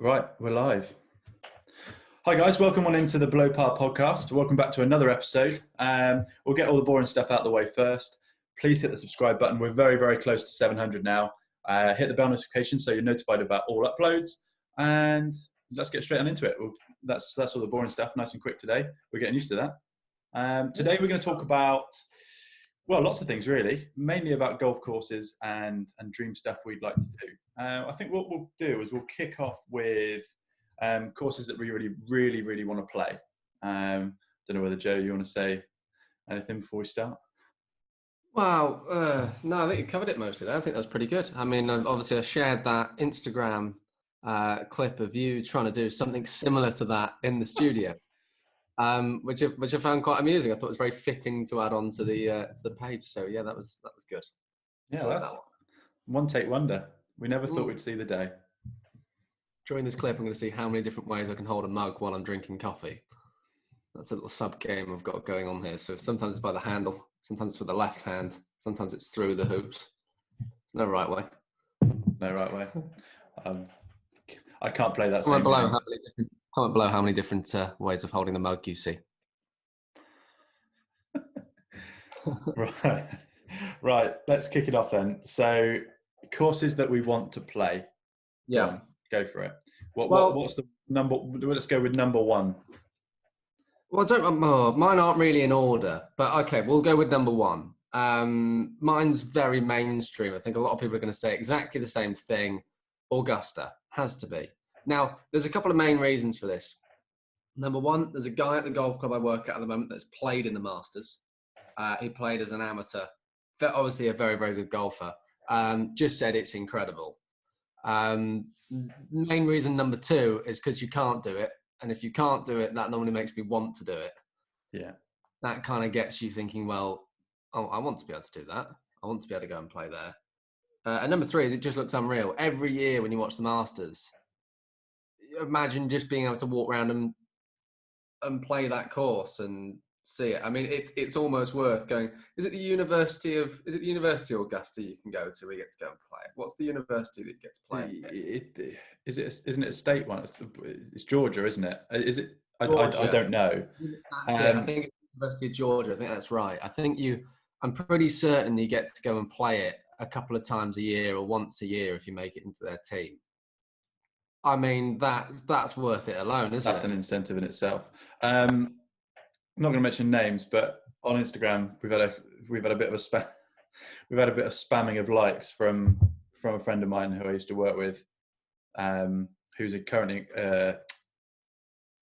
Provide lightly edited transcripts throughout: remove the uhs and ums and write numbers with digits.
Right, we're live. Hi guys, welcome on into the Below Par podcast. Welcome back to another episode. We'll get all the boring stuff out of the way first. Please hit the subscribe button. We're very, very close to 700 now. Hit the bell notification so you're notified about all uploads. And let's get straight on into it. That's all the boring stuff, nice and quick today. We're getting used to that. Today we're going to talk about, well, lots of things really, mainly about golf courses and dream stuff we'd like to do. I think what we'll do is we'll kick off with courses that we really want to play. Don't know whether, Joe, you want to say anything before we start? Wow, no, I think you covered it mostly there. I think that was pretty good. I mean, obviously I shared that Instagram clip of you trying to do something similar to that in the studio, which I found quite amusing. I thought it was very fitting to add on to the page. So yeah, that was good. Yeah, that's one take wonder. We never thought we'd see the day. During this clip, I'm going to see how many different ways I can hold a mug while I'm drinking coffee. That's a little sub game I've got going on here. So sometimes it's by the handle, sometimes it's with the left hand, sometimes it's through the hoops. There's no right way. No right way. I can't play that. Comment below how many different ways of holding the mug you see. Right. Let's kick it off then. So, courses that we want to play. Yeah. Go for it. What's the number? Let's go with number one. Well, mine aren't really in order, but okay, we'll go with number one. Mine's very mainstream. I think a lot of people are going to say exactly the same thing. Augusta has to be. Now, there's a couple of main reasons for this. Number one, there's a guy at the golf club I work at the moment that's played in the Masters. He played as an amateur. Obviously, a very, very good golfer. Just said it's incredible. Main reason number two is because you can't do it. And if you can't do it, that normally makes me want to do it. Yeah. That kind of gets you thinking, well, I want to be able to do that. I want to be able to go and play there. And number three is it just looks unreal. Every year when you watch the Masters, imagine just being able to walk around and play that course and see it. I mean, it's almost worth going. Is it the University of Augusta you can go to where you get to go and play it? What's the university that you get to play it? Isn't it a state one? It's Georgia, isn't it? Is it? I don't know. That's it. I think it's the University of Georgia. I think that's right. I'm pretty certain you get to go and play it a couple of times a year or once a year if you make it into their team. I mean, that's worth it alone, isn't it? That's an incentive in itself. I'm not going to mention names, but on Instagram we've had a bit of a spam. We've had a bit of spamming of likes from a friend of mine who I used to work with, who's currently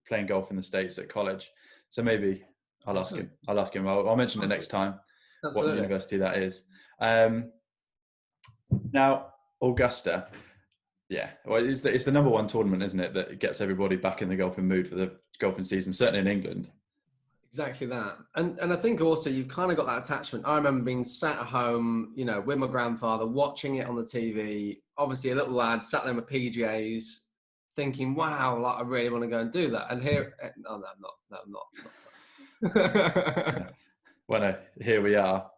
playing golf in the States at college. So maybe I'll ask him. I'll mention it next time. Absolutely. What university that is. Now Augusta. Yeah, well, it's the number one tournament, isn't it, that gets everybody back in the golfing mood for the golfing season, certainly in England. Exactly that. And I think also you've kind of got that attachment. I remember being sat at home, with my grandfather, watching it on the TV, obviously a little lad sat there with PGAs, thinking, wow, like, I really want to go and do that. And here, no, I'm not. Well, no, here we are.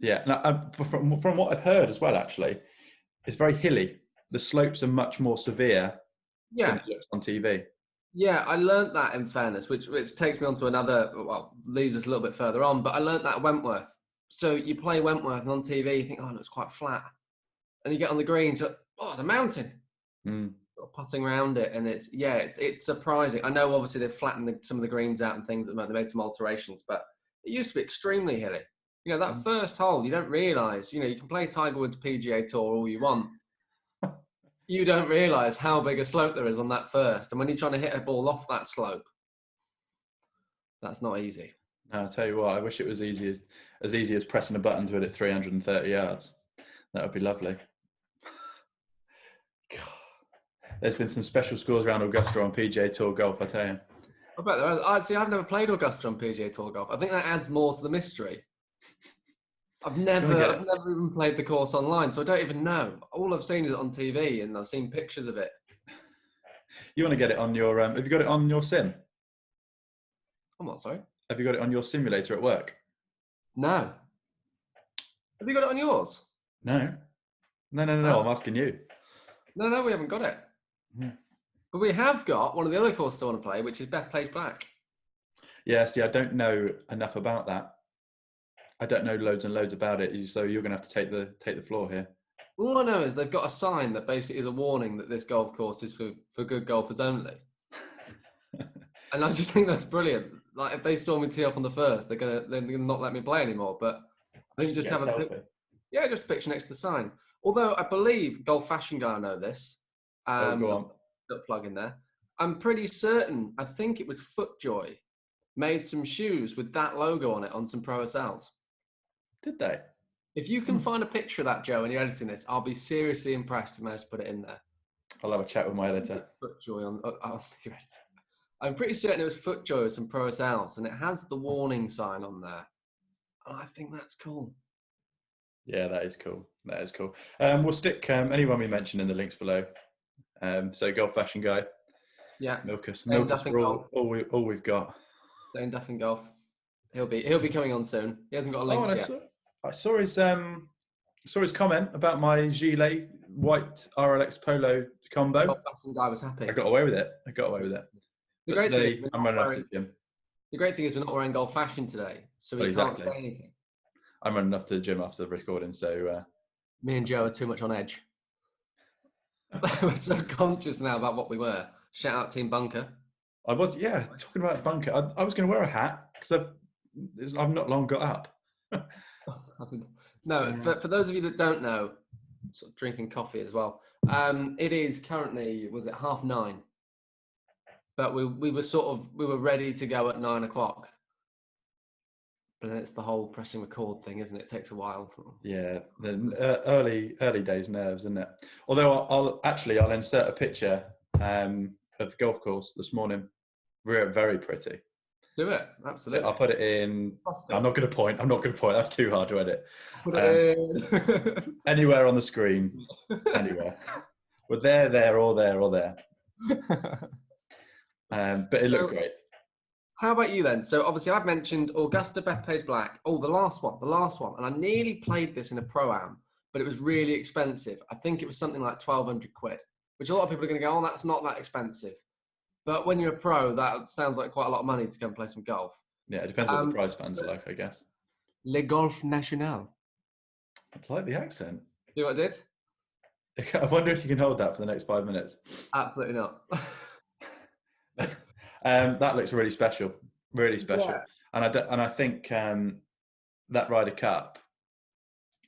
Yeah, now, from what I've heard as well, actually, it's very hilly. The slopes are much more severe than it looks on TV. Yeah, I learnt that, in fairness, which takes me on to another, leads us a little bit further on, but I learnt that at Wentworth. So you play Wentworth and on TV, you think, it looks quite flat. And you get on the green, so, it's a mountain. Putting around it, and it's surprising. I know, obviously, they've flattened some of the greens out and things, they made some alterations, but it used to be extremely hilly. That first hole, you don't realise, you can play Tiger Woods PGA Tour all you want. You don't realise how big a slope there is on that first. And when you're trying to hit a ball off that slope, that's not easy. No, I'll tell you what, I wish it was as easy as pressing a button to hit it 330 yards. That would be lovely. God. There's been some special scores around Augusta on PGA Tour golf, I tell you. I bet there are. See, I've never played Augusta on PGA Tour golf. I think that adds more to the mystery. I've never even played the course online, so I don't even know. All I've seen is on TV, and I've seen pictures of it. You want to get it on your? Have you got it on your sim? I'm what, sorry? Have you got it on your simulator at work? No. Have you got it on yours? No. I'm asking you. No, we haven't got it. Mhm. But we have got one of the other courses I want to play, which is Bethpage Black. Yeah, see, I don't know enough about that. I don't know loads and loads about it, so you're going to have to take the floor here. All I know is they've got a sign that basically is a warning that this golf course is for good golfers only. And I just think that's brilliant. Like if they saw me tee off on the first, they're gonna not let me play anymore. But I think just Get have a a selfie. just picture next to the sign. Although I believe Golf Fashion Guy, I know this. Oh, go on. Got plug in there. I'm pretty certain. I think it was FootJoy made some shoes with that logo on it on some Pro SLs. Did they? If you can find a picture of that, Joe, and you're editing this, I'll be seriously impressed if you manage to put it in there. I'll have a chat with my editor. FootJoy on your editor. I'm pretty certain it was FootJoy with some Pro SLs, and it has the warning sign on there. And I think that's cool. Yeah, that is cool. That is cool. We'll stick anyone we mentioned in the links below. So Golf Fashion Guy, Yeah. milk us Duff for Golf. all we've got. Zane Duff in Golf. He'll be coming on soon. He hasn't got a link yet. I saw his comment about my gilet white RLX Polo combo. Golf Fashion Guy was happy. I got away with it. The But today I'm running off to the gym. The great thing is we're not wearing golf fashion today, so we can't say anything. I'm running off to the gym after the recording, so me and Joe are too much on edge. We're so conscious now about what we wear. Shout out Team Bunker. I was talking about bunker. I was going to wear a hat because I've not long got up. No, for those of you that don't know, sort of drinking coffee as well. It is currently, was it 9:30? But we were ready to go at 9 o'clock. But then it's the whole pressing record thing, isn't it? It takes a while. Yeah, the early days nerves, isn't it? Although I'll insert a picture of the golf course this morning. Very pretty. Do it, absolutely. I'll put it in. I'm not going to point. That's too hard to edit. Put it in. Anywhere on the screen. Anywhere. We're there, or there. But it looked great. How about you then? So obviously I've mentioned Augusta Bethpage Black. Oh, the last one. And I nearly played this in a Pro-Am, but it was really expensive. I think it was something like 1,200 quid, which a lot of people are going to go, oh, that's not that expensive. But when you're a pro, that sounds like quite a lot of money to go and play some golf. Yeah, it depends what the prize funds are like, I guess. Le Golf National. I like the accent. See what I did? I wonder if you can hold that for the next 5 minutes. Absolutely not. That looks really special. Yeah. And I think that Ryder Cup.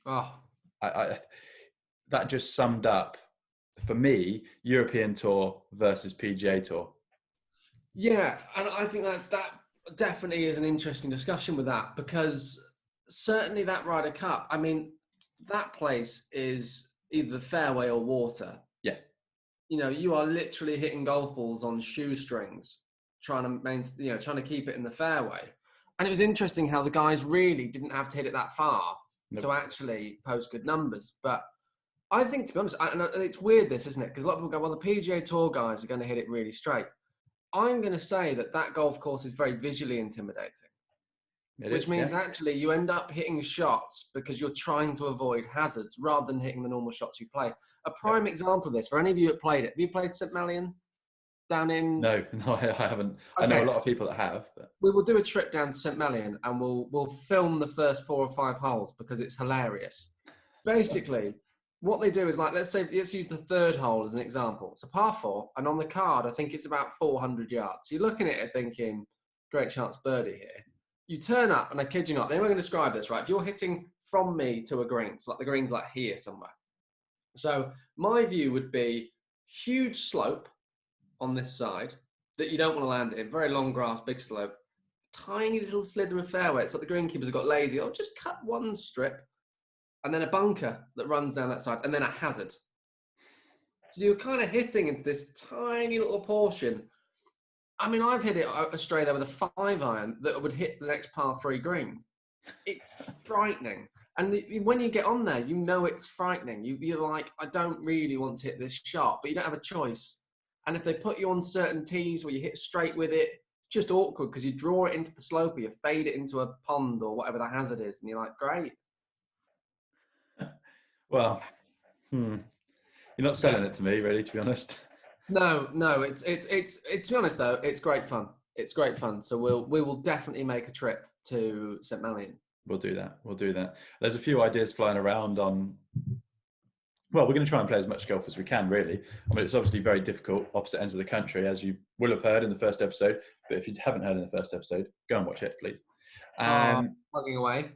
Oh, that just summed up for me European Tour versus PGA Tour. Yeah, and I think that definitely is an interesting discussion with that, because certainly that Ryder Cup, I mean, that place is either fairway or water. Yeah. You know, you are literally hitting golf balls on shoestrings, trying to keep it in the fairway. And it was interesting how the guys really didn't have to hit it that far to actually post good numbers. But I think, to be honest, and it's weird this, isn't it? Because a lot of people go, well, the PGA Tour guys are going to hit it really straight. I'm going to say that golf course is very visually intimidating. Which means actually you end up hitting shots because you're trying to avoid hazards rather than hitting the normal shots you play. A prime example of this, for any of you that played it, have you played St. Malian down in... No, I haven't. Okay. I know a lot of people that have. But... We will do a trip down to St. Malian and we'll film the first 4 or 5 holes because it's hilarious. Basically, what they do is, like, let's use the third hole as an example. It's a par 4, and on the card, I think it's about 400 yards. So you're looking at it thinking, great chance birdie here. You turn up, and I kid you not, then we're going to describe this, right? If you're hitting from me to a green, so like the green's like here somewhere. So my view would be huge slope on this side that you don't want to land in. Very long grass, big slope. Tiny little slither of fairway. It's like the greenkeepers have got lazy. Oh, just cut one strip. And then a bunker that runs down that side. And then a hazard. So you're kind of hitting into this tiny little portion. I mean, I've hit it astray there with a 5-iron that would hit the next par 3 green. It's frightening. And when you get on there, you know it's frightening. You're like, I don't really want to hit this shot, but you don't have a choice. And if they put you on certain tees where you hit straight with it, it's just awkward because you draw it into the slope or you fade it into a pond or whatever the hazard is. And you're like, great. Well, You're not selling it to me, really, to be honest. No, it's to be honest though, it's great fun. It's great fun. So we will definitely make a trip to St. Malin. We'll do that. We'll do that. There's a few ideas flying around on. Well, we're going to try and play as much golf as we can, really. I mean, it's obviously very difficult, opposite ends of the country, as you will have heard in the first episode. But if you haven't heard in the first episode, go and watch it, please. Plugging away.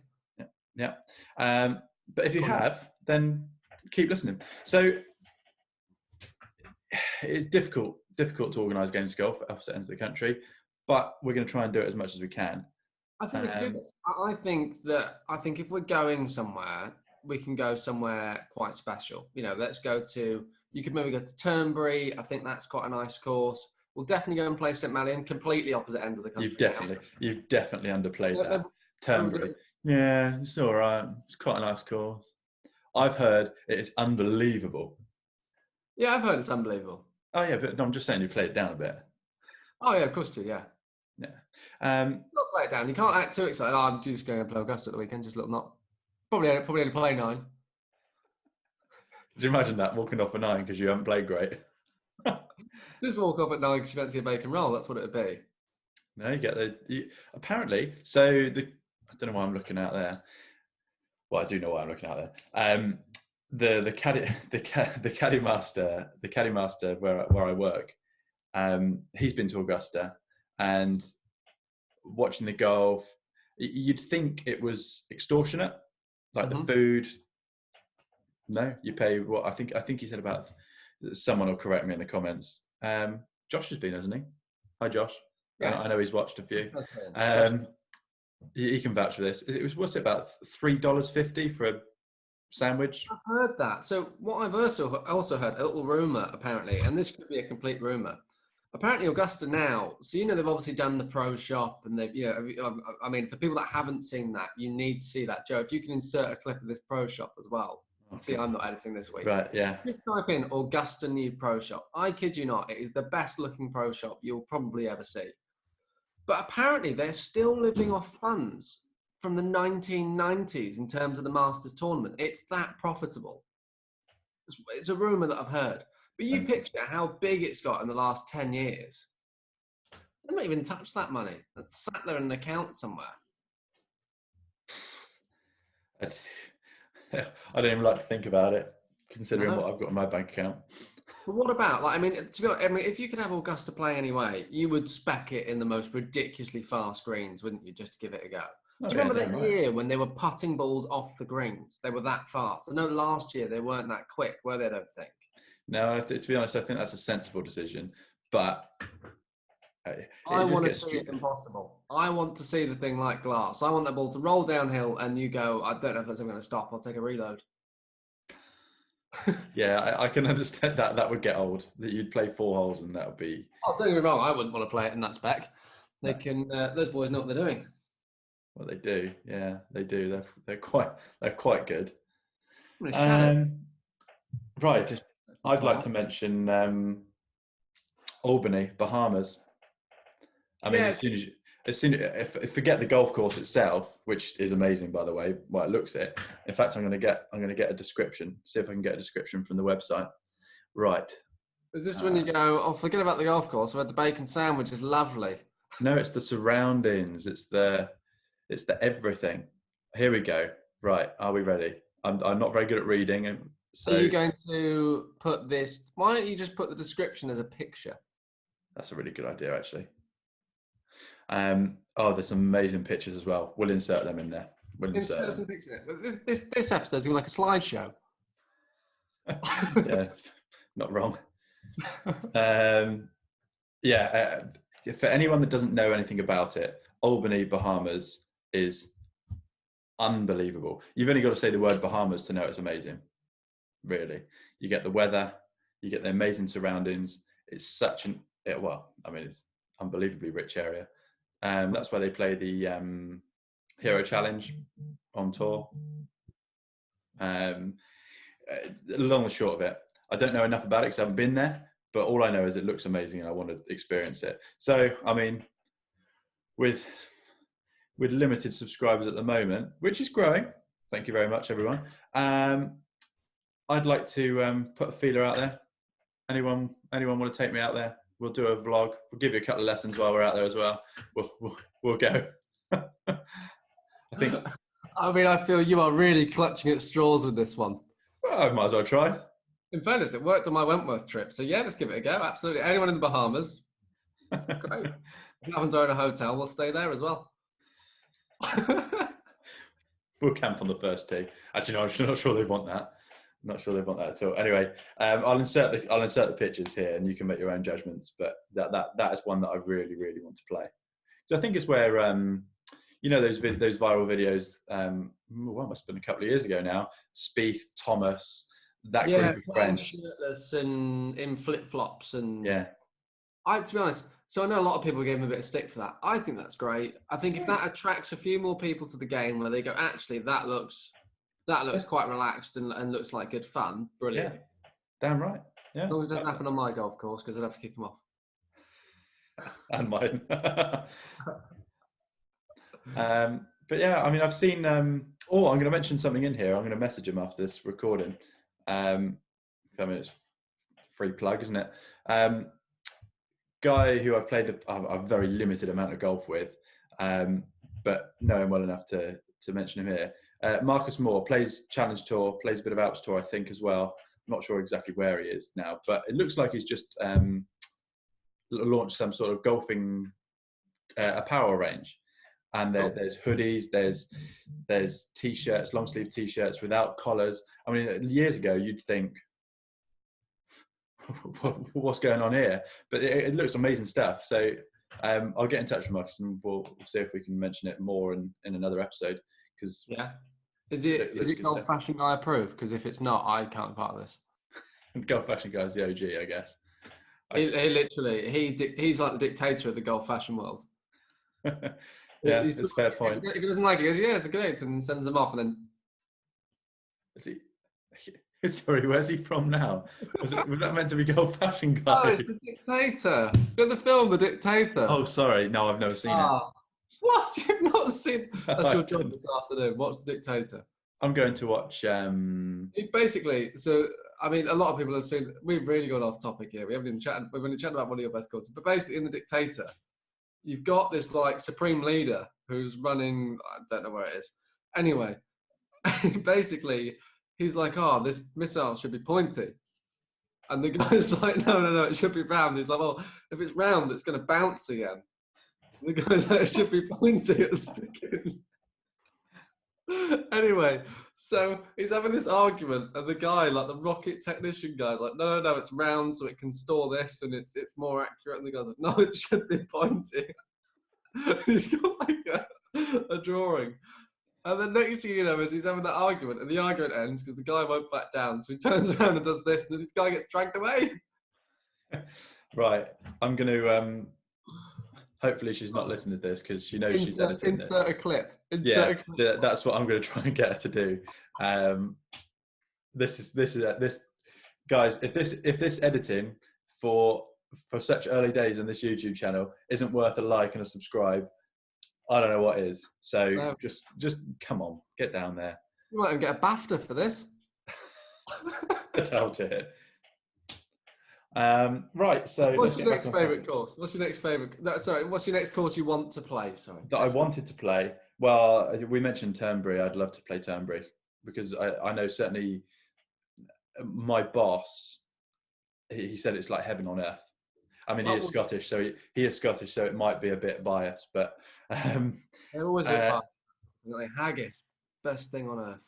Yeah. But if you have, then keep listening. So it's difficult to organise games of golf at opposite ends of the country, but we're going to try and do it as much as we can. I think we can do this. I think if we're going somewhere, we can go somewhere quite special. You know, let's go to. You could maybe go to Turnberry. I think that's quite a nice course. We'll definitely go and play St. Malin, completely opposite ends of the country. You've definitely underplayed that. Turnberry. Yeah, it's all right. It's quite a nice course. I've heard it is unbelievable. Yeah, I've heard it's unbelievable. Oh yeah, but no, I'm just saying you played it down a bit. Oh yeah, of course too. Yeah. Yeah. Not play it down. You can't act too excited. Oh, I'm just going to play Augusta at the weekend. Just a little not. Probably only play 9. Could you imagine that, walking off a 9 because you haven't played great? Just walk off at 9 because you fancy a bacon roll. That's what it would be. No, you get apparently. So I don't know why I'm looking out there. Well, I do know why I'm looking out there. The caddy master where I work, he's been to Augusta, and watching the golf, you'd think it was extortionate, like the food. No, you pay what I think he said about. Someone will correct me in the comments. Josh has been, hasn't he? Hi, Josh. Yes. I know he's watched a few. He can vouch for this. What's it about $3.50 for a sandwich? I've heard that. So what I've also heard, a little rumor apparently, and this could be a complete rumor. Apparently Augusta now, so you know they've obviously done the pro shop, and they've, you know, I mean, for people that haven't seen that, you need to see that. Joe, if you can insert a clip of this pro shop as well. Okay. See, I'm not editing this week. Right, yeah. Just type in Augusta new pro shop. I kid you not, it is the best looking pro shop you'll probably ever see. But apparently they're still living off funds from the 1990s in terms of the Masters tournament. It's that profitable. It's a rumor that I've heard. But you picture how big it's got in the last 10 years. They've not even touched that money. It's sat there in an account somewhere. I don't even like to think about it, considering what I've got in my bank account. But what about, like, to be honest, if you could have Augusta play anyway, you would spec it in the most ridiculously fast greens, wouldn't you, just to give it a go? Do you remember that year when they were putting balls off the greens? They were that fast. I know last year they weren't that quick, were they, I don't think? No, to be honest, I think that's a sensible decision. But I want to see it impossible. I want to see the thing like glass. I want that ball to roll downhill and you go, I don't know if that's ever going to stop. I'll take a reload. Yeah, I can understand that. That would get old. That you'd play 4 holes and that would be. Oh, don't get me wrong. I wouldn't want to play it in that spec. They can. Those boys know what they're doing. Well, they do. Yeah, they do. They're quite good. Right. I'd like to mention Albany, Bahamas. I mean, forget the golf course itself, which is amazing, by the way. Well, it looks it. In fact, I'm going to get a description. See if I can get a description from the website. Right. Is this when you go? Oh, forget about the golf course. We had the bacon sandwich. It's lovely. No, it's the surroundings. It's the everything. Here we go. Right. Are we ready? I'm not very good at reading. So are you going to put this? Why don't you just put the description as a picture? That's a really good idea, actually. There's some amazing pictures as well. We'll insert them in there. Insert some pictures. This episode's going to be like a slideshow. Yeah, not wrong. For anyone that doesn't know anything about it, Albany, Bahamas is unbelievable. You've only got to say the word Bahamas to know it's amazing. Really, you get the weather, you get the amazing surroundings. It's it's unbelievably rich area. That's where they play the Hero Challenge on tour. Long and short of it, I don't know enough about it because I haven't been there, but all I know is it looks amazing and I want to experience it. So, I mean, with limited subscribers at the moment, which is growing, thank you very much, everyone. I'd like to put a feeler out there. Anyone want to take me out there? We'll do a vlog. We'll give you a couple of lessons while we're out there as well. We'll go. I think. I mean, I feel you are really clutching at straws with this one. Well, I might as well try. In fairness, it worked on my Wentworth trip. So yeah, let's give it a go. Absolutely. Anyone in the Bahamas? Great. If you happen to own a hotel, we'll stay there as well. We'll camp on the first tee. Actually, no, I'm not sure they want that. I'm not sure they want that at all. Anyway, I'll insert the pictures here, and you can make your own judgments. But that is one that I really, really want to play. So I think it's where those viral videos. Well, it must have been a couple of years ago now. Spieth, Thomas, that group of friends, shirtless and in flip flops, and yeah. To be honest, so I know a lot of people gave him a bit of stick for that. I think that's great. I think if that attracts a few more people to the game, where they go, actually, that looks quite relaxed and looks like good fun. Brilliant. Yeah, damn right. Yeah. As long as it doesn't happen on my golf course, because I'd have to kick him off. And mine. But yeah, I mean, I've seen. I'm going to mention something in here. I'm going to message him after this recording. I mean, it's free plug, isn't it? Guy who I've played a very limited amount of golf with, but know him well enough to mention him here. Marcus Moore plays Challenge Tour, plays a bit of Alps Tour, I think, as well. I'm not sure exactly where he is now, but it looks like he's just launched some sort of golfing apparel range. And there's hoodies, there's t-shirts, long sleeve t-shirts without collars. I mean, years ago you'd think, what's going on here? But it looks amazing stuff. So I'll get in touch with Marcus and we'll see if we can mention it more in another episode. Because is it Golf Fashion Guy approved? Because if it's not, I can't be part of this. Golf Fashion Guy's the OG, I guess. He's like the dictator of the golf fashion world. Yeah, it's a fair point. If he doesn't like it, he goes, yeah, it's great, and sends him off, and then. Is he? Sorry, where's he from now? Was that meant to be Golf Fashion Guy? Oh, it's the Dictator. Got the film, The Dictator. Oh, sorry, no, I've never seen it. What? You've not seen? That's your job this afternoon. What's The Dictator? I'm going to watch. Basically, so I mean, a lot of people have seen. We've really gone off topic here. We haven't even chatted. We've only chatted about one of your best courses, but basically, in The Dictator, you've got this like supreme leader who's running. I don't know where it is. Anyway, basically. He's like, oh, this missile should be pointy. And the guy's like, no, it should be round. He's like, well, if it's round, it's going to bounce again. And the guy's like, it should be pointy at the sticking. Anyway, so he's having this argument, and the guy, like the rocket technician guy's like, no, it's round so it can store this and it's more accurate. And the guy's like, no, it should be pointy. He's got like a drawing. And then next thing you know is he's having that argument, and the argument ends because the guy won't back down. So he turns around and does this, and the guy gets dragged away. Right. I'm going to... hopefully she's not listening to this because she knows she's editing this. Insert a clip. That's what I'm going to try and get her to do. This guys, if this editing for such early days on this YouTube channel isn't worth a like and a subscribe, I don't know what is. So just come on, get down there. You might even get a BAFTA for this. I doubt it. Right. So what's your next favourite course? What's your next course you want to play? Sorry. That I wanted to play. Well, we mentioned Turnberry. I'd love to play Turnberry because I know certainly my boss. He said it's like heaven on earth. I mean, he is Scottish, so he is Scottish, so it might be a bit biased, but they're always a bit biased. Like haggis, best thing on earth.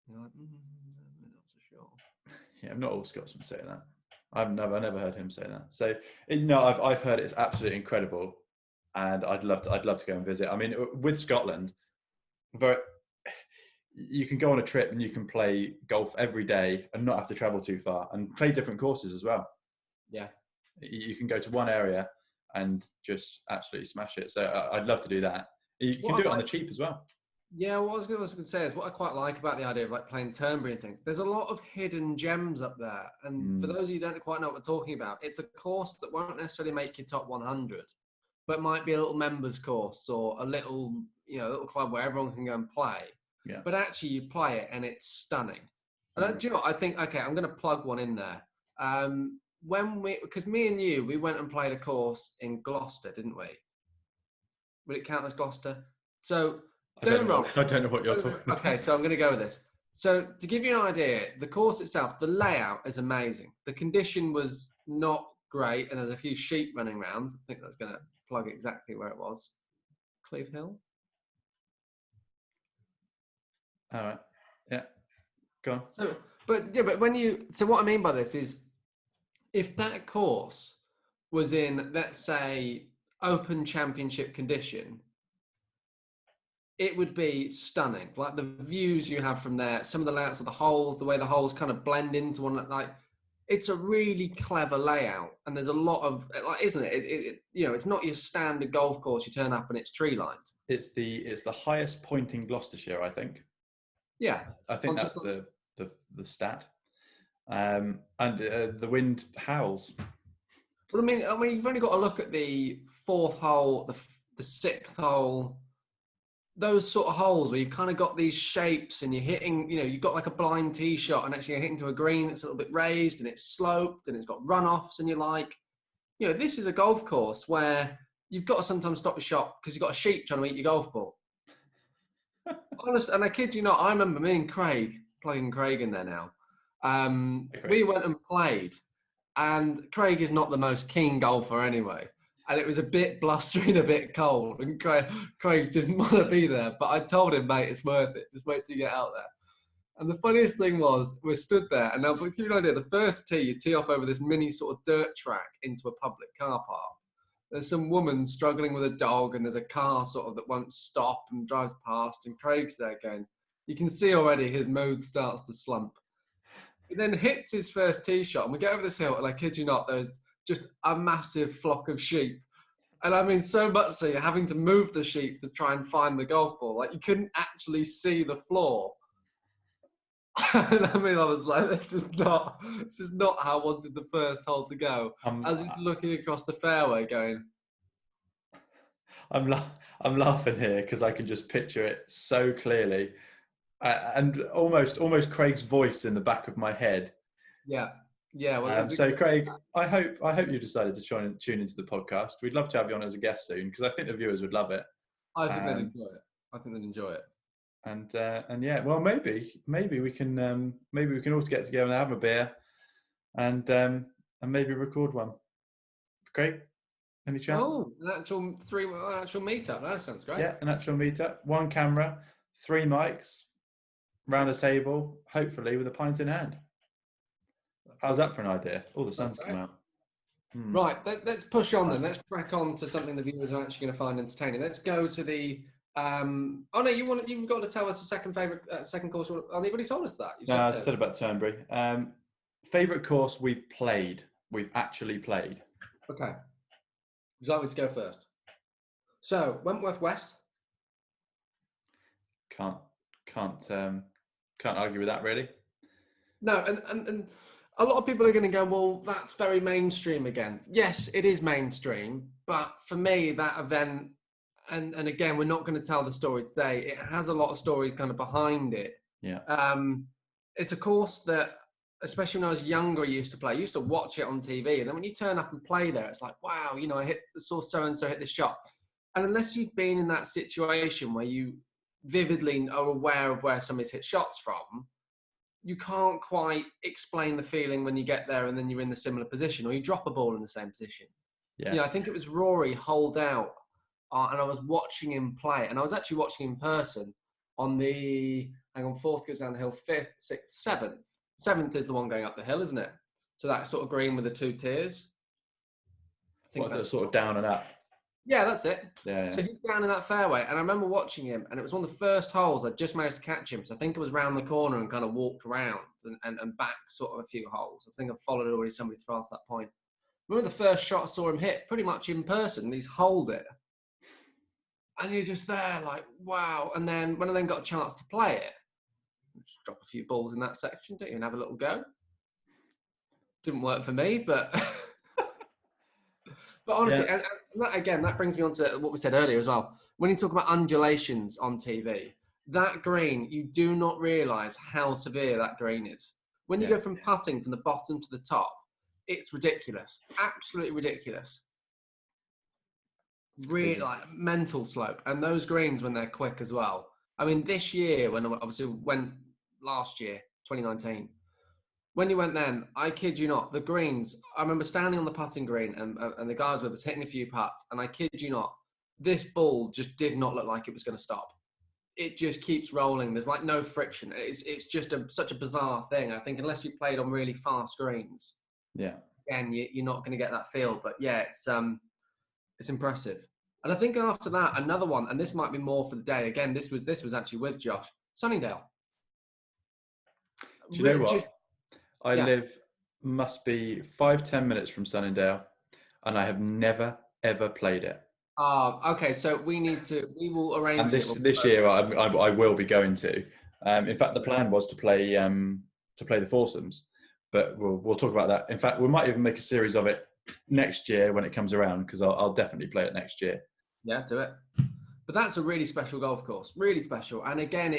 You're like, not so sure. Yeah, not all Scotsmen say that. I've never heard him say that. So I've heard it's absolutely incredible, and I'd love to go and visit. I mean, with Scotland, you can go on a trip and you can play golf every day and not have to travel too far, and play different courses as well. Yeah. You can go to one area and just absolutely smash it. So I'd love to do that. You can do it on the cheap as well. Yeah, what I was going to say is what I quite like about the idea of like playing Turnberry and things. There's a lot of hidden gems up there, and for those of you who don't quite know what we're talking about, it's a course that won't necessarily make your top 100, but might be a little members course or a little, little club where everyone can go and play. Yeah. But actually, you play it and it's stunning. And do you know what? I think, okay, I'm going to plug one in there. Because me and you, we went and played a course in Gloucester, didn't we? Would it count as Gloucester? So, I don't know what you're talking about. Okay, so I'm going to go with this. So, to give you an idea, the course itself, the layout is amazing. The condition was not great, and there's a few sheep running around. I think that's going to plug exactly where it was. Cleve Hill. All right. Yeah. Go on. So what I mean by this is, if that course was in, let's say, open championship condition, it would be stunning. Like the views you have from there, some of the layouts of the holes, the way the holes kind of blend into one, like it's a really clever layout. And there's a lot of, like, isn't it? It's not your standard golf course. You turn up and it's tree lined. It's the highest point in Gloucestershire, I think. Yeah, I think that's the stat. And the wind howls. Well, I mean, you've only got to look at the fourth hole, the sixth hole, those sort of holes where you've kind of got these shapes and you're hitting, you've got like a blind tee shot and actually you're hitting to a green that's a little bit raised and it's sloped and it's got runoffs, and you're like, this is a golf course where you've got to sometimes stop your shot because you've got a sheep trying to eat your golf ball. Honestly, and I kid you not, I remember me and Craig, plugging Craig in there now. We went and played, and Craig is not the most keen golfer anyway. And it was a bit blustery and a bit cold, and Craig didn't want to be there. But I told him, mate, it's worth it. Just wait till you get out there. And the funniest thing was, we stood there, and now, to give you an idea, the first tee, you tee off over this mini sort of dirt track into a public car park. There's some woman struggling with a dog, and there's a car sort of that won't stop and drives past, and Craig's there going, you can see already his mood starts to slump. He then hits his first tee shot, and we get over this hill, and I kid you not, there's just a massive flock of sheep. And I mean, so much so you're having to move the sheep to try and find the golf ball. Like, you couldn't actually see the floor. And I mean, I was like, this is not how I wanted the first hole to go. As he's looking across the fairway going, I'm laughing here because I can just picture it so clearly. And almost Craig's voice in the back of my head. Yeah. Well, so Craig, I hope you decided to tune into the podcast. We'd love to have you on as a guest soon because I think the viewers would love it. I think they'd enjoy it. And yeah, well, maybe we can all get together and have a beer, and maybe record one. Craig, any chance? Oh, an actual meetup. That sounds great. Yeah, an actual meetup. One camera, 3 mics, round a table, hopefully with a pint in hand. How's that for an idea? Oh, the sun's come out. Right, let's push on then. Let's crack on to something the viewers are actually going to find entertaining. Let's go to the. Oh no, you've got to tell us the second course. Oh, you've already told us that. I said about Turnberry. Favorite course we've actually played. Okay. Would you like me to go first? So Wentworth West. Can't argue with that, really. No, and a lot of people are going to go, well, that's very mainstream again. Yes, it is mainstream, but for me, that event, and again, we're not going to tell the story today. It has a lot of story kind of behind it. Yeah. It's a course that, especially when I was younger, I used to play. I used to watch it on TV, and then when you turn up and play there, it's like, wow, I saw so-and-so hit this shot. And unless you've been in that situation where you vividly are aware of where somebody's hit shots from, you can't quite explain the feeling when you get there and then you're in the similar position, or you drop a ball in the same position. Yeah. I think it was Rory holed out, and I was watching him play, and I was actually watching him in person on the, fourth goes down the hill, fifth, sixth, seventh. Seventh is the one going up the hill, isn't it? So that sort of green with the 2 tiers. I think that's sort of down and up. Yeah, that's it. Yeah. So he's down in that fairway, and I remember watching him, and it was one of the first holes I just managed to catch him. So I think it was round the corner and kind of walked around and back sort of a few holes. I think I followed already somebody past that point. Remember the first shot I saw him hit, pretty much in person, and he's holed it. And you're just there like, wow. And then when I then got a chance to play it, just drop a few balls in that section, don't you, and have a little go. Didn't work for me, but but honestly, yeah. And that, again, that brings me on to what we said earlier as well. When you talk about undulations on TV, That green, you do not realise how severe that green is. When you go from putting from the bottom to the top, it's ridiculous. Absolutely ridiculous. Really, like, mental slope. And those greens, when they're quick as well. I mean, this year, when obviously went last year, 2019, when you went then, I kid you not, the greens, I remember standing on the putting green and the guys with us hitting a few putts, and I kid you not, this ball just did not look like it was going to stop. It just keeps rolling. There's like no friction. It's just such a bizarre thing. I think unless you played on really fast greens, again, you're not going to get that feel. But yeah, it's impressive. And I think after that, another one, and this might be more for the day. Again, this was actually with Josh, Sunningdale. Do you know what? I live, must be 5-10 minutes from Sunningdale, and I have never, ever played it. Okay, so we will arrange. And this year I will be going to. In fact, the plan was to play the foursomes, but we'll talk about that. In fact, we might even make a series of it next year when it comes around, because I'll definitely play it next year. Yeah, do it. But that's a really special golf course, really special. And again,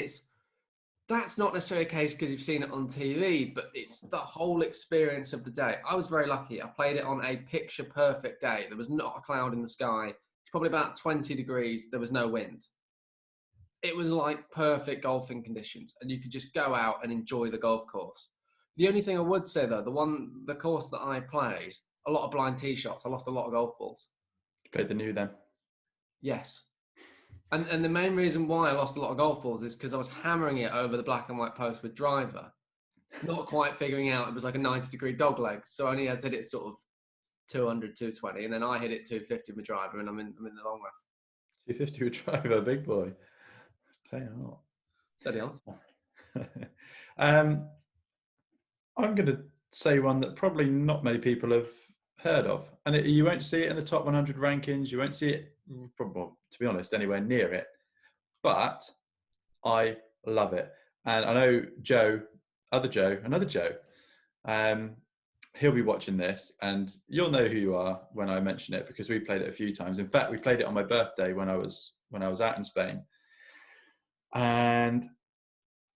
that's not necessarily a case because you've seen it on TV, but it's the whole experience of the day. I was very lucky. I played it on a picture perfect day. There was not a cloud in the sky. It's probably about 20 degrees. There was no wind. It was like perfect golfing conditions, and you could just go out and enjoy the golf course. The only thing I would say though, the course that I played, a lot of blind tee shots. I lost a lot of golf balls. You played the new then? Yes. And the main reason why I lost a lot of golf balls is because I was hammering it over the black and white post with driver, not quite figuring out it was like a 90-degree dog leg. So I only had to hit it sort of 200, 220, and then I hit it 250 with driver, and I'm in the long rough. 250 with driver, big boy. Tell you what. Steady on. I'm going to say one that probably not many people have heard of, and you won't see it in the top 100 rankings. You won't see it, probably, to be honest, anywhere near it. But I love it, and I know another Joe, he'll be watching this, and you'll know who you are when I mention it, because we played it a few times. In fact, we played it on my birthday when I was out in Spain, and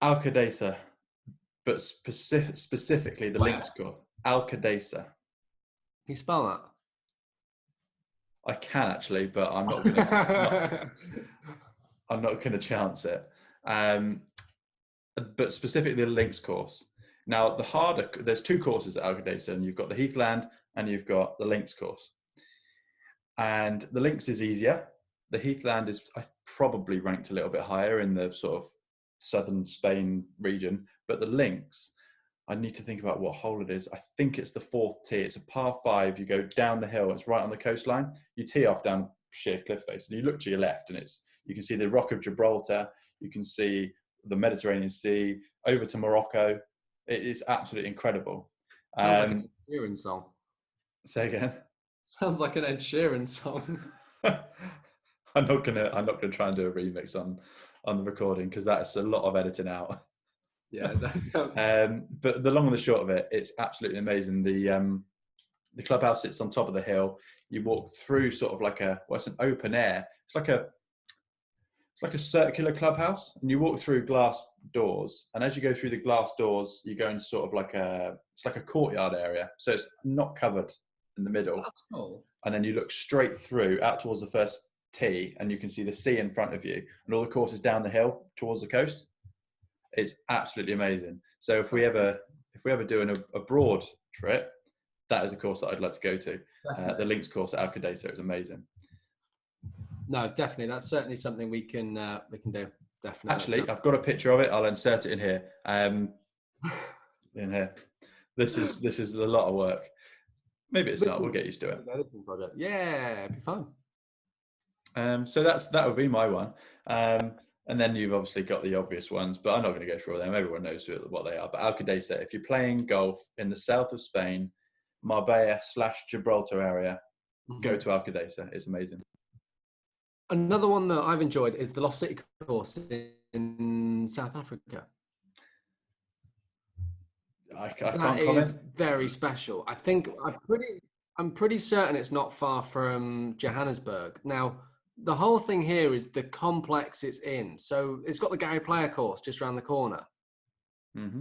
Alcadesa, but specifically the links score, Alcadesa. Can you spell that? I can actually, but I'm not going to chance it. But specifically the links course. Now, there's two courses at Alcadesa, and you've got the Heathland and you've got the links course. And the links is easier. The Heathland is probably ranked a little bit higher in the sort of southern Spain region, but the links, I need to think about what hole it is. I think it's the fourth tee. It's a par 5. You go down the hill. It's right on the coastline. You tee off down sheer cliff face, and you look to your left, and you can see the Rock of Gibraltar. You can see the Mediterranean Sea over to Morocco. It is absolutely incredible. Sounds like an Ed Sheeran song. Say again. Sounds like an Ed Sheeran song. I'm not gonna try and do a remix on the recording, because that's a lot of editing out. Yeah. But the long and the short of it, it's absolutely amazing. The clubhouse sits on top of the hill. You walk through sort of like it's an open air. It's like a circular clubhouse, and you walk through glass doors. And as you go through the glass doors, you go into sort of it's like a courtyard area. So it's not covered in the middle. That's cool. And then you look straight through out towards the first tee, and you can see the sea in front of you, and all the courses down the hill towards the coast. It's absolutely amazing. So if we ever do an abroad trip, that is a course that I'd like to go to. The links course at Alcadesa is amazing. No, definitely. That's certainly something we can do. Definitely. Actually, I've got a picture of it. I'll insert it in here. In here. This is a lot of work. Maybe it's not. We'll get used to it. Editing project. Yeah, it'd be fun. So that would be my one. And then you've obviously got the obvious ones, but I'm not going to go through all them. Everyone knows what they are. But Alcadesa, if you're playing golf in the south of Spain, Marbella/Gibraltar area, go to Alcadesa. It's amazing. Another one that I've enjoyed is the Lost City course in South Africa. I can't comment. That is very special. I think I'm pretty certain it's not far from Johannesburg. Now, the whole thing here is the complex it's in. So it's got the Gary Player course just around the corner. Mm-hmm.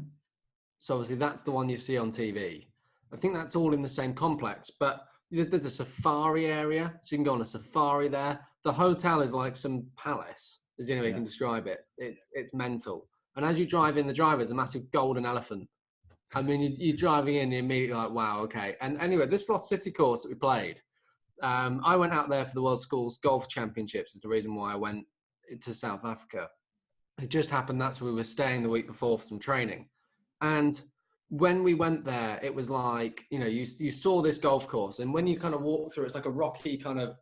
So obviously that's the one you see on TV. I think that's all in the same complex, but there's a safari area, so you can go on a safari there. The hotel is like some palace, is the only way you can describe it. It's mental. And as you drive in, the driver's a massive golden elephant. I mean, you're driving in, you're immediately like, wow, okay. And anyway, this Lost City course that we played, I went out there for the World Schools Golf Championships is the reason why I went to South Africa. It just happened that's where we were staying the week before for some training. And when we went there, it was like, you saw this golf course, and when you kind of walk through, it's like a rocky kind of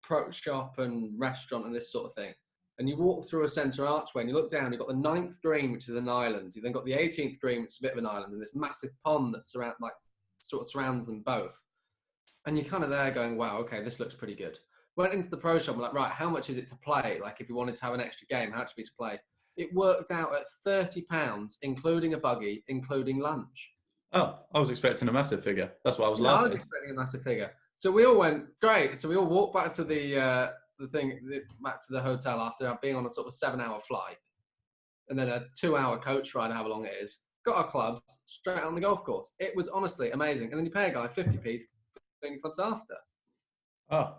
pro shop and restaurant and this sort of thing. And you walk through a centre archway and you look down, you've got the 9th green, which is an island. You then got the 18th green, which is a bit of an island, and this massive pond that surrounds them both. And you're kind of there going, wow, okay, this looks pretty good. Went into the pro shop, I'm like, right, how much is it to play? Like, if you wanted to have an extra game, how much would it be to play? It worked out at £30, including a buggy, including lunch. Oh, I was expecting a massive figure. That's why I was I laughing. was expecting a massive figure. So we all went, great. So we all walked back to back to the hotel after being on a sort of 7-hour flight, and then a 2-hour coach ride, however long it is. Got our clubs straight on the golf course. It was honestly amazing. And then you pay a guy 50p to clean clubs after. Oh,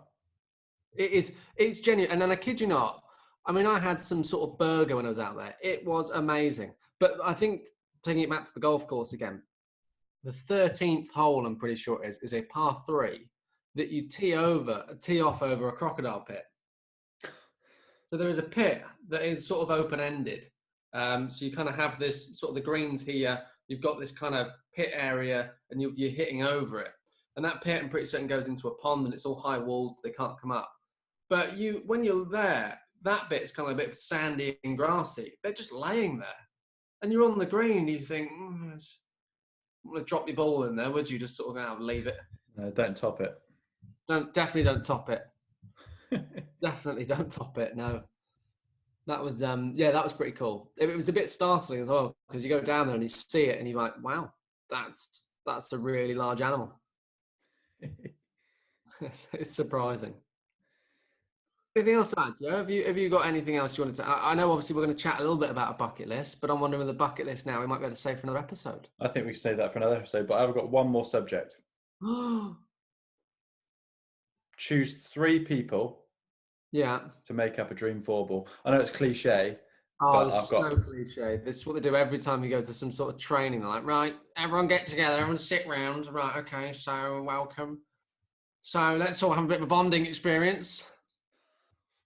It's genuine. And then I kid you not, I mean, I had some sort of burger when I was out there. It was amazing. But I think, taking it back to the golf course again, the 13th hole, I'm pretty sure is a par 3 that you tee off over a crocodile pit. So there is a pit that is sort of open-ended. So you kind of have this sort of the greens here. You've got this kind of pit area, and you're hitting over it. And that pit, I'm pretty certain, goes into a pond, and it's all high walls. They can't come up. But when you're there, that bit is kind of a bit sandy and grassy. They're just laying there. And you're on the green, and you think, I'm going to drop your ball in there. Would you just sort of leave it? no, don't top it. Definitely don't top it. Definitely don't top it. No, that was that was pretty cool. It was a bit startling as well, because you go down there and you see it and you're like, wow, that's a really large animal. It's surprising. Anything else to add, Joe? Have you got anything else you wanted to? I know obviously we're going to chat a little bit about a bucket list, but I'm wondering with the bucket list now we might be able to save for another episode. I think we can save that for another episode, but I've got one more subject. Choose 3 people to make up a dream 4-ball. I know it's cliche. Oh, this is so cliche. This is what they do every time you go to some sort of training. They're like, right, everyone get together, everyone sit round. Right, okay, so welcome. So let's all have a bit of a bonding experience.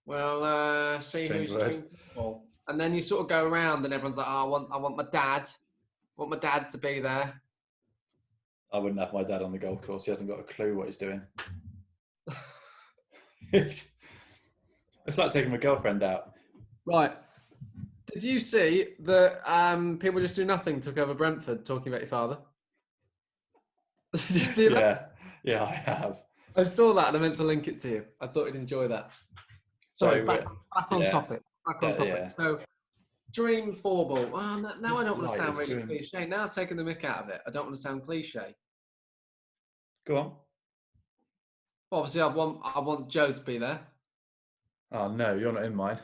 Well, see who's dream 4. And then you sort of go around and everyone's like, oh, I want my dad. I want my dad to be there. I wouldn't have my dad on the golf course. He hasn't got a clue what he's doing. It's like taking my girlfriend out. Right. Did you see that People Just Do Nothing took over Brentford talking about your father? Did you see that? Yeah, I have. I saw that and I meant to link it to you. I thought you'd enjoy that. Sorry, back on topic. Yeah. So, dream 4-ball. Well, now I don't want to sound really cliche. Now I've taken the mick out of it. I don't want to sound cliche. Go on. Obviously, I want Joe to be there. Oh no, you're not in mine.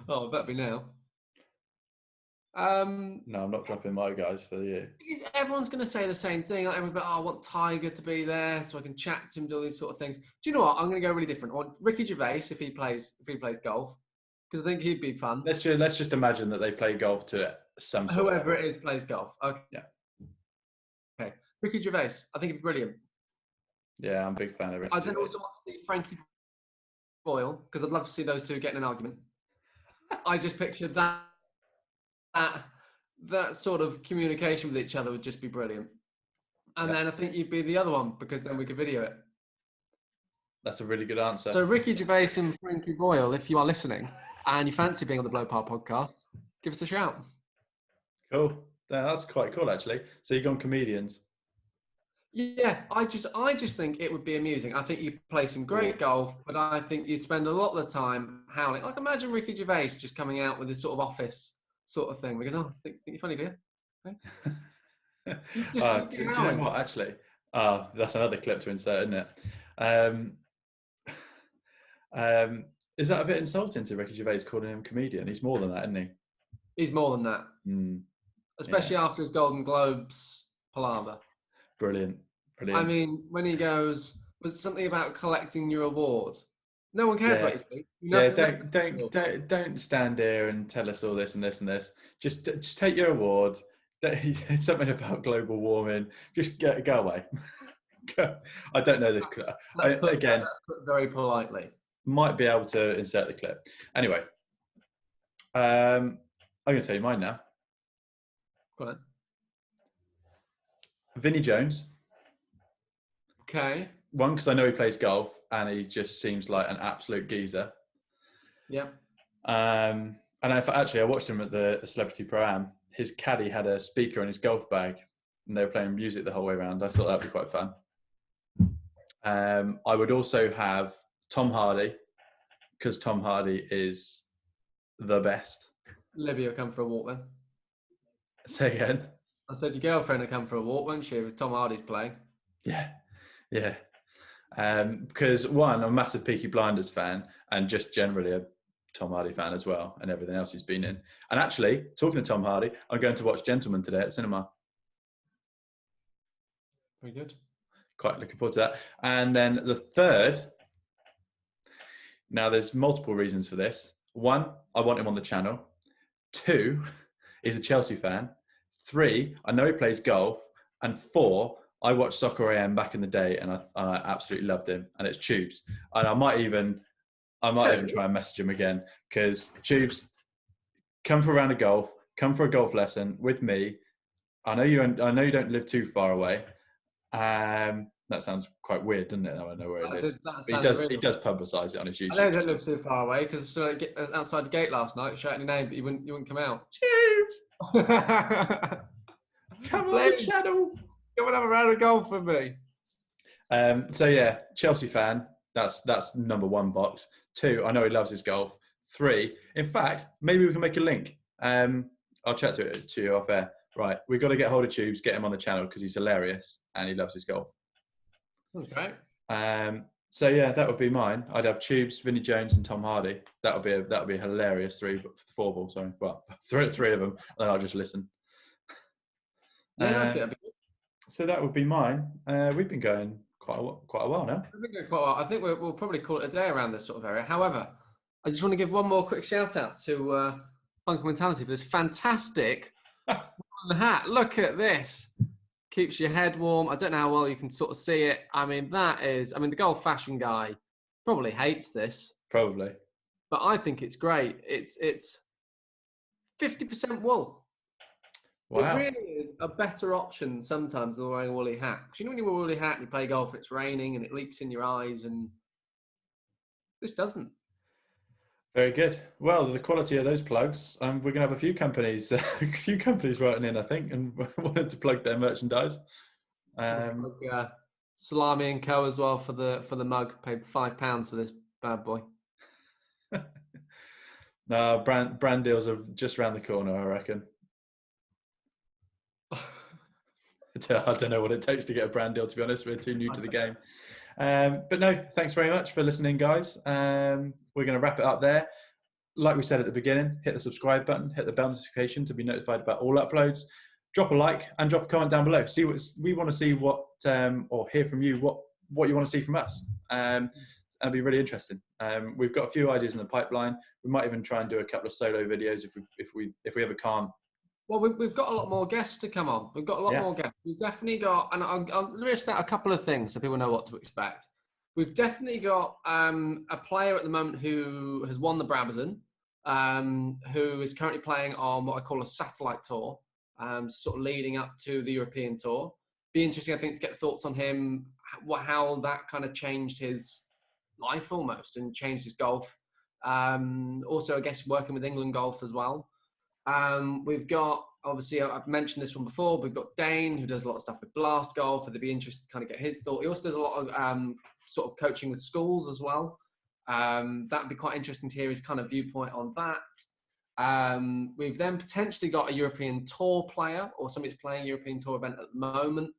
Oh, I better be now. No, I'm not dropping my guys for you. Everyone's going to say the same thing. Like everybody, I want Tiger to be there so I can chat to him, do all these sort of things. Do you know what? I'm going to go really different. I want Ricky Gervais if he plays golf, because I think he'd be fun. Let's just imagine that they play golf to some sort whoever it is plays golf. Okay. Yeah. Okay. Ricky Gervais, I think he'd be brilliant. Yeah, I'm a big fan of Ricky. I then also want to see Frankie Boyle, because I'd love to see those two get in an argument. I just pictured that sort of communication with each other would just be brilliant. And then I think you'd be the other one, because then we could video it. That's a really good answer. So Ricky Gervais and Frankie Boyle, if you are listening and you fancy being on the Blow Apart podcast, give us a shout. Cool. Yeah, that's quite cool, actually. So you've gone comedians. Yeah, I just think it would be amusing. I think you'd play some great golf, but I think you'd spend a lot of the time howling. Like, imagine Ricky Gervais just coming out with this sort of office sort of thing. Because, I think you're funny, do you? Okay. Do you know what, actually? That's another clip to insert, isn't it? Um, is that a bit insulting to Ricky Gervais calling him comedian? He's more than that, isn't he? He's more than that, especially after his Golden Globes palaver. Brilliant. I mean, when he goes, was it something about collecting your award? No one cares about your speech. Don't stand here and tell us all this and this and this. Just take your award. Something about global warming. Just go away. I don't know this. That's put very politely. Might be able to insert the clip. Anyway, I'm going to tell you mine now. Go on. Vinnie Jones. Okay. One, because I know he plays golf and he just seems like an absolute geezer. Yeah. And I watched him at the Celebrity Pro-Am. His caddy had a speaker in his golf bag and they were playing music the whole way around. I thought that'd be quite fun. I would also have Tom Hardy, because Tom Hardy is the best. Libby will come for a walk then. Say again. I said your girlfriend will come for a walk, won't she, with Tom Hardy's playing? Yeah. Because one, I'm a massive Peaky Blinders fan and just generally a Tom Hardy fan as well, and everything else he's been in. And actually, talking to Tom Hardy, I'm going to watch Gentleman today at cinema. Very good. Quite looking forward to that. And then the third, now there's multiple reasons for this. One, I want him on the channel. Two, he's a Chelsea fan. Three, I know he plays golf. And four, I watched Soccer AM back in the day and I absolutely loved him. And it's Tubes. And I might even try and message him again, because Tubes, come for a round of golf, come for a golf lesson with me. I know you don't live too far away. That sounds quite weird, doesn't it? I know where it is. He does publicise it on his YouTube. I know he don't live too far away because I stood outside the gate last night shouting your name, but you wouldn't come out. Tubes! Come on, channel. Come and have a round of golf with me. So yeah, Chelsea fan. That's number one box. Two, I know he loves his golf. Three, in fact, maybe we can make a link. I'll chat to you off air. Right, we've got to get hold of Tubes, get him on the channel because he's hilarious and he loves his golf. That's great. So yeah, that would be mine. I'd have Tubes, Vinnie Jones, and Tom Hardy. That would be a hilarious four ball. Sorry, well, three of them, and then I'll just listen. So that would be mine. We've been going quite a while now. We've been going quite a while. I think we'll probably call it a day around this sort of area. However, I just want to give one more quick shout out to Funky Mentality for this fantastic hat. Look at this. Keeps your head warm. I don't know how well you can sort of see it. I mean, the golf fashion guy probably hates this. Probably. But I think it's great. It's 50% wool. Wow. It really is a better option sometimes than wearing a woolly hat. Because when you wear a woolly hat and you play golf, it's raining and it leaks in your eyes, and this doesn't. Very good. Well, the quality of those plugs, we're going to have a few companies writing in, I think, and wanted to plug their merchandise. Salami and Co. as well for the mug. Paid £5 for this bad boy. No, brand deals are just around the corner, I reckon. I don't know what it takes to get a brand deal, to be honest. We're too new to the game. But no, thanks very much for listening, guys. We're going to wrap it up there. Like we said at the beginning, hit the subscribe button, hit the bell notification to be notified about all uploads. Drop a like and drop a comment down below. We want to see what or hear from you what you want to see from us. And it'll be really interesting. We've got a few ideas in the pipeline. We might even try and do a couple of solo videos if we ever can't. Well, we've got a lot more guests to come on. We've got a lot more guests. We've definitely got, and I'll list out a couple of things so people know what to expect. We've definitely got a player at the moment who has won the Brabazon, who is currently playing on what I call a satellite tour, sort of leading up to the European tour. Be interesting, I think, to get thoughts on him, how that kind of changed his life almost and changed his golf. Also, I guess, working with England Golf as well. We've got, obviously, I've mentioned this one before, but we've got Dane, who does a lot of stuff with Blast Golf, and they'd be interested to kind of get his thought. He also does a lot of sort of coaching with schools as well. That'd be quite interesting to hear his kind of viewpoint on that. We've then potentially got a European Tour player, or somebody who's playing a European Tour event at the moment.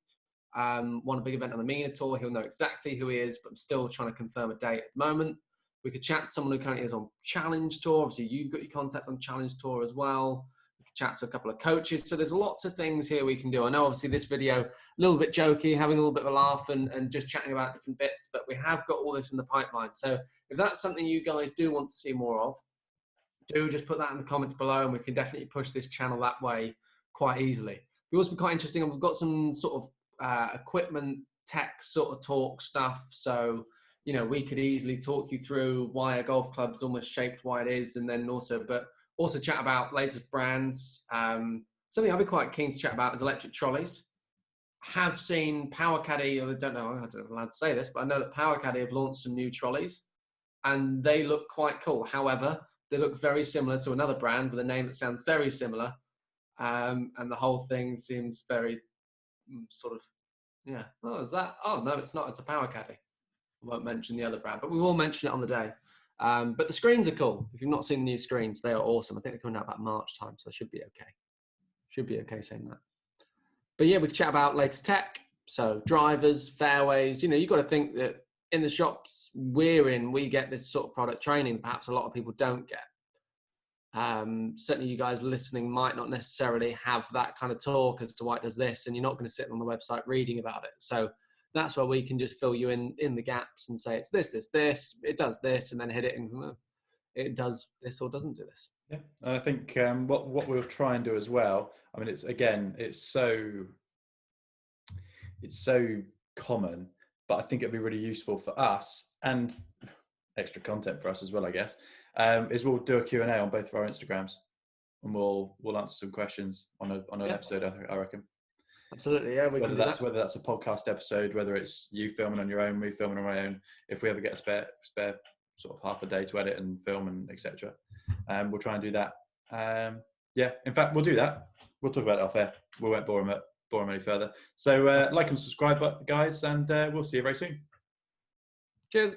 won a big event on the MENA tour. He'll know exactly who he is, but I'm still trying to confirm a date at the moment. We could chat to someone who currently is on Challenge Tour. Obviously, you've got your contact on Challenge Tour as well. We could chat to a couple of coaches. So there's lots of things here we can do. I know, obviously, this video, a little bit jokey, having a little bit of a laugh and just chatting about different bits, but we have got all this in the pipeline. So if that's something you guys do want to see more of, do just put that in the comments below, and we can definitely push this channel that way quite easily. It'll also be quite interesting, and we've got some sort of equipment tech sort of talk stuff. So, you know, we could easily talk you through why a golf club's almost shaped why it is, and then also chat about latest brands. Something I'd be quite keen to chat about is electric trolleys. Have seen Power Caddy, I don't know if I'm allowed to say this, but I know that Power Caddy have launched some new trolleys, and they look quite cool. However, they look very similar to another brand with a name that sounds very similar. And the whole thing seems very sort of, yeah. Oh, is that? Oh, no, it's not. It's a Power Caddy. I won't mention the other brand, but we will mention it on the day. But the screens are cool. If you've not seen the new screens, they are awesome. I think they're coming out about March time, so it should be okay. Should be okay saying that. But yeah, we can chat about latest tech. So drivers, fairways, you know, you've got to think that in the shops we're in, we get this sort of product training perhaps a lot of people don't get. Certainly you guys listening might not necessarily have that kind of talk as to why it does this, and you're not going to sit on the website reading about it. So that's where we can just fill you in the gaps and say it's this, it does this, and then hit it and it does this or doesn't do this. Yeah, and I think what we'll try and do as well, I mean, it's so common, but I think it'd be really useful for us and extra content for us as well, I guess, is we'll do a Q&A on both of our Instagrams, and we'll answer some questions on an episode, I reckon. Absolutely, yeah. Whether that's a podcast episode, whether it's you filming on your own, me filming on my own, if we ever get a spare sort of half a day to edit and film and etc. We'll try and do that. Yeah, in fact, we'll do that. We'll talk about it off air. We won't bore them any further. So like and subscribe, guys, and we'll see you very soon. Cheers.